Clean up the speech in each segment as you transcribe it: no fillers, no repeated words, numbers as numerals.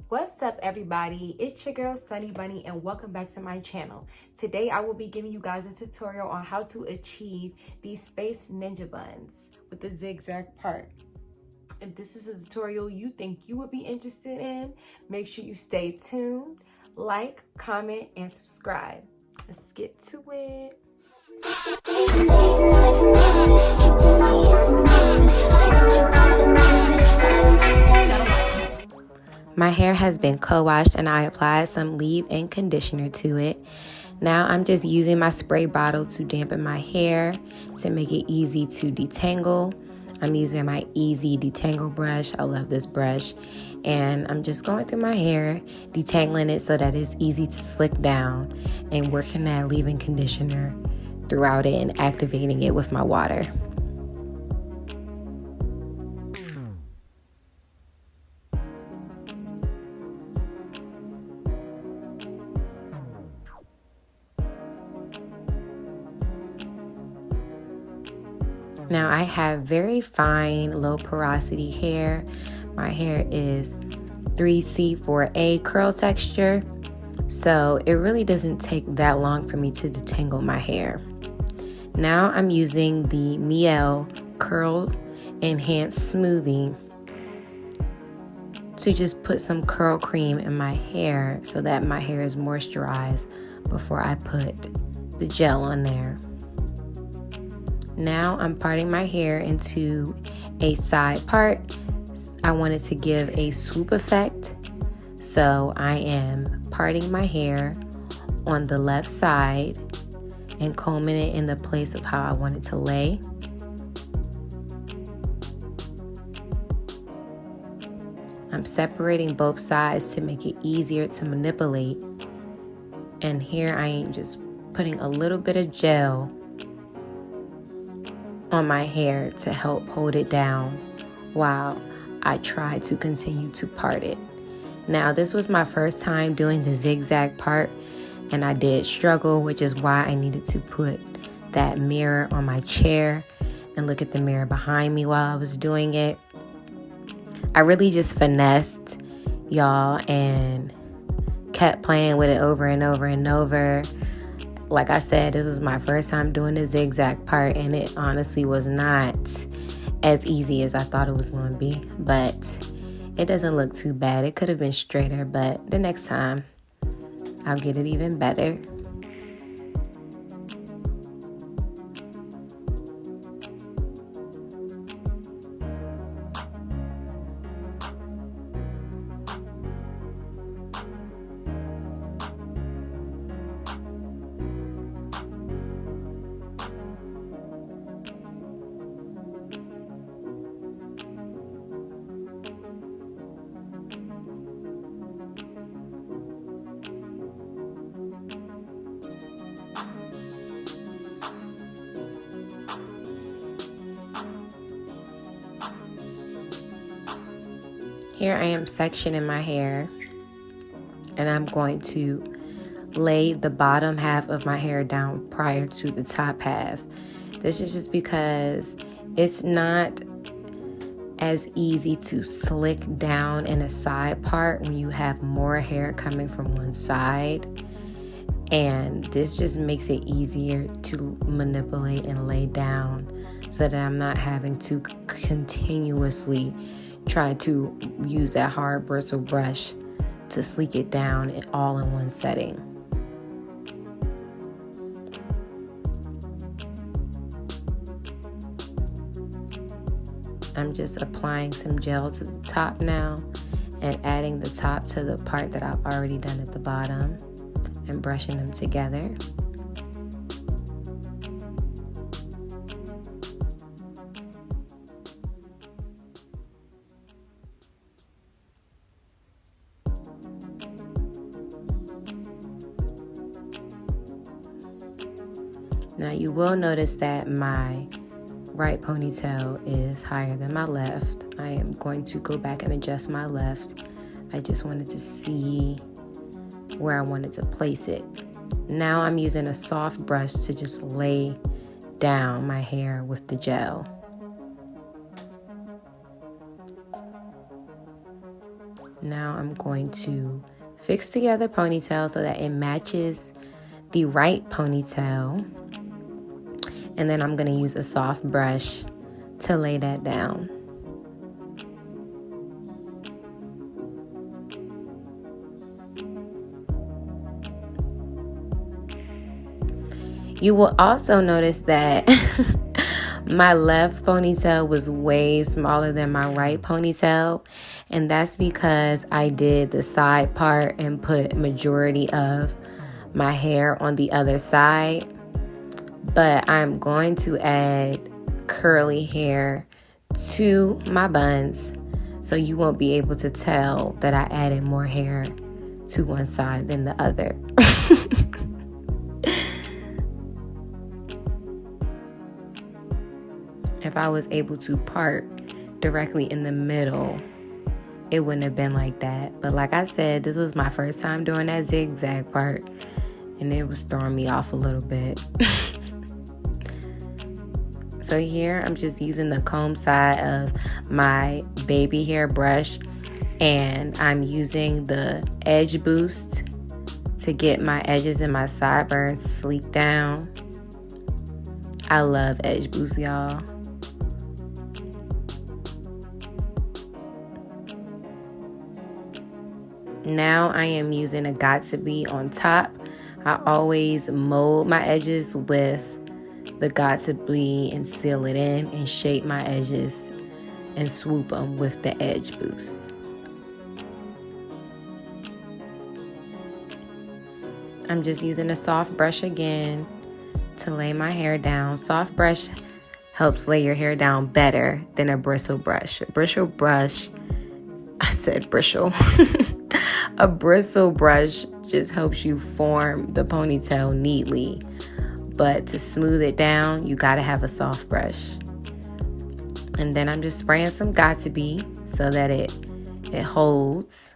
What's up, everybody? It's your girl Sunny Bunny and welcome back to my channel. Today I will be giving you guys a tutorial on how to achieve these space ninja buns with the zigzag part. If this is a tutorial you think you would be interested in, make sure you stay tuned, like, comment, and subscribe. Let's get to it. My hair has been co-washed and I applied some leave-in conditioner to it. Now I'm just using my spray bottle to dampen my hair to make it easy to detangle. I'm using my Easy Detangle brush. I love this brush. And I'm just going through my hair, detangling it so that it's easy to slick down and working that leave-in conditioner throughout it and activating it with my water. Now I have very fine, low porosity hair. My hair is 3C4A curl texture, so it really doesn't take that long for me to detangle my hair. Now I'm using the Miel Curl Enhanced Smoothie to just put some curl cream in my hair so that my hair is moisturized before I put the gel on there. Now I'm parting my hair into a side part. I wanted to give a swoop effect, so I am parting my hair on the left side and combing it in the place of how I want it to lay. I'm separating both sides to make it easier to manipulate. And here I am just putting a little bit of gel on my hair to help hold it down while I try to continue to part it. Now, this was my first time doing the zigzag part, and I did struggle, which is why I needed to put that mirror on my chair and look at the mirror behind me while I was doing it. I really just finessed, y'all, and kept playing with it over and over and over. Like I said, this was my first time doing the zigzag part, and it honestly was not as easy as I thought it was going to be, but it doesn't look too bad. It could have been straighter, but the next time I'll get it even better. Here I am sectioning my hair, and I'm going to lay the bottom half of my hair down prior to the top half. This is just because it's not as easy to slick down in a side part when you have more hair coming from one side. And this just makes it easier to manipulate and lay down so that I'm not having to continuously try to use that hard bristle brush to sleek it down all in one setting. I'm just applying some gel to the top now and adding the top to the part that I've already done at the bottom and brushing them together. Now you will notice that my right ponytail is higher than my left. I am going to go back and adjust my left. I just wanted to see where I wanted to place it. Now I'm using a soft brush to just lay down my hair with the gel. Now I'm going to fix the other ponytail so that it matches the right ponytail. And then I'm going to use a soft brush to lay that down. You will also notice that my left ponytail was way smaller than my right ponytail, and that's because I did the side part and put majority of my hair on the other side. But I'm going to add curly hair to my buns, so you won't be able to tell that I added more hair to one side than the other. If I was able to part directly in the middle, it wouldn't have been like that. But like I said, this was my first time doing that zigzag part, and it was throwing me off a little bit. So here I'm just using the comb side of my baby hair brush, and I'm using the edge boost to get my edges and my sideburns sleek down. I love edge boost, y'all. Now I am using a Got2b on top. I always mold my edges with the Got2b and seal it in and shape my edges and swoop them with the edge boost. I'm just using a soft brush again to lay my hair down. Soft brush helps lay your hair down better than a bristle brush. A bristle brush just helps you form the ponytail neatly. But to smooth it down, you gotta have a soft brush. And then I'm just spraying some Got2b so that it holds.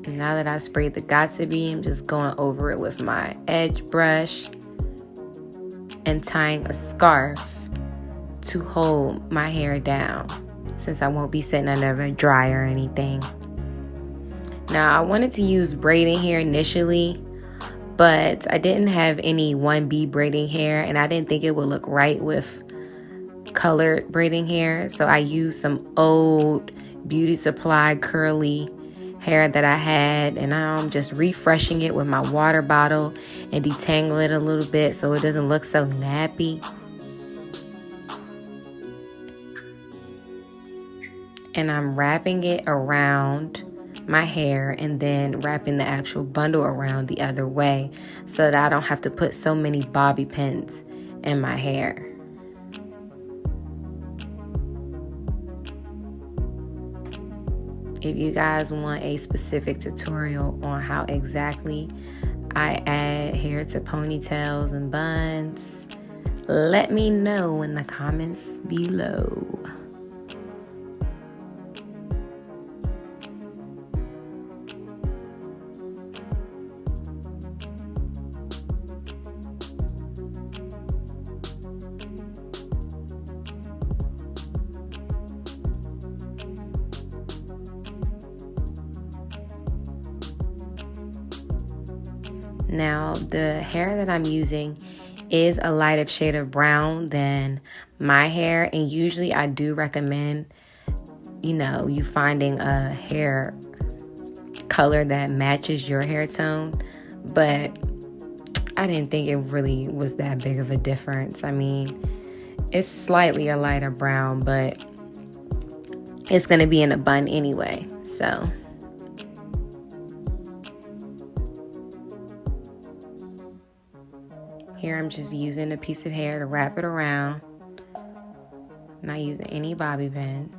And now that I sprayed the Got2b, I'm just going over it with my edge brush and tying a scarf to hold my hair down, since I won't be sitting under a dryer or anything. Now, I wanted to use braiding hair initially, but I didn't have any 1B braiding hair, and I didn't think it would look right with colored braiding hair. So I used some old Beauty Supply curly hair that I had, and now I'm just refreshing it with my water bottle and detangle it a little bit so it doesn't look so nappy. And I'm wrapping it around my hair and then wrapping the actual bundle around the other way so that I don't have to put so many bobby pins in my hair. If you guys want a specific tutorial on how exactly I add hair to ponytails and buns, let me know in the comments below. Now, the hair that I'm using is a lighter shade of brown than my hair, and usually I do recommend, you finding a hair color that matches your hair tone, but I didn't think it really was that big of a difference. I mean, it's slightly a lighter brown, but it's going to be in a bun anyway, so... Here I'm just using a piece of hair to wrap it around. Not using any bobby pin.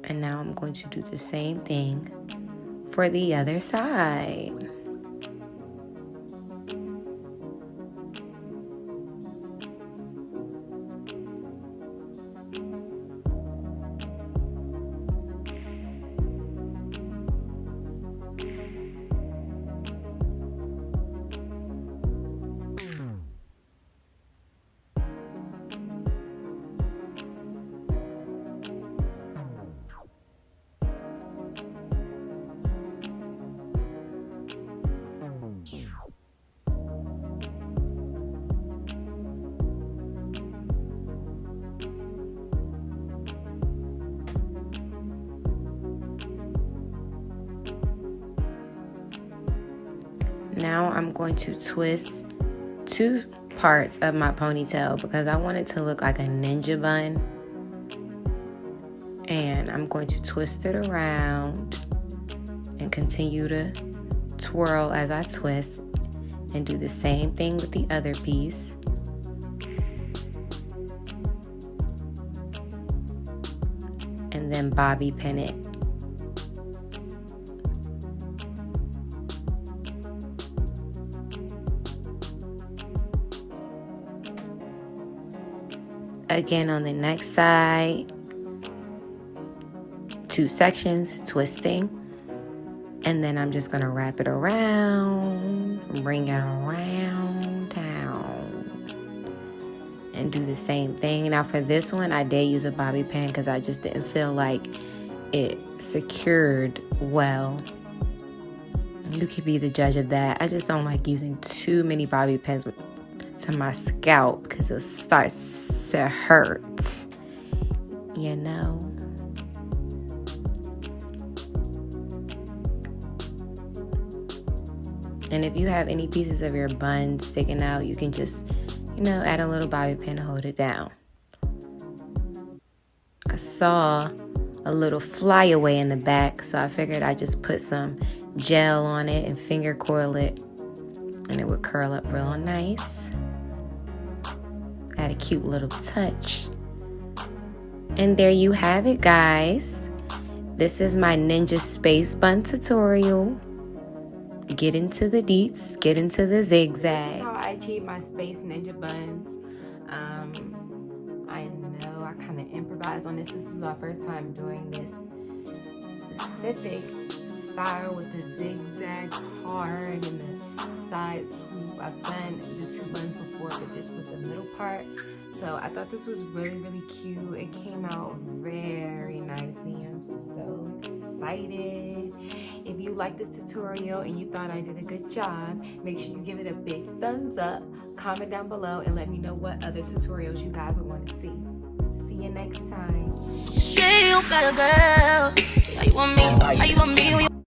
And now I'm going to do the same thing for the other side. Now I'm going to twist 2 parts of my ponytail because I want it to look like a ninja bun. And I'm going to twist it around and continue to twirl as I twist, and do the same thing with the other piece. And then bobby pin it. Again on the next side, 2 sections, twisting, and then I'm just gonna wrap it around, bring it around town, and do the same thing. Now for this one, I did use a bobby pin because I just didn't feel like it secured well. You could be the judge of that. I just don't like using too many bobby pins to my scalp because it starts to hurt, you know. And if you have any pieces of your bun sticking out, you can just, you know, add a little bobby pin to hold it down. I saw a little flyaway in the back, so I figured I'd just put some gel on it and finger coil it, and it would curl up real nice. Add a cute little touch. And there you have it, guys. This is my Ninja Space Bun tutorial. Get into the deets, get into the zigzag. This is how I achieve my Space Ninja Buns. I know I kind of improvised on this. This is our first time doing this specific style with the zigzag card and the side swoop. I've done the 2 buns before, but just with the middle part. So I thought this was really, really cute. It came out very nicely. I'm so excited. If you like this tutorial and you thought I did a good job, make sure you give it a big thumbs up, comment down below, and let me know what other tutorials you guys would want to see. See you next time. Say you got a girl. How you want me? How you want me?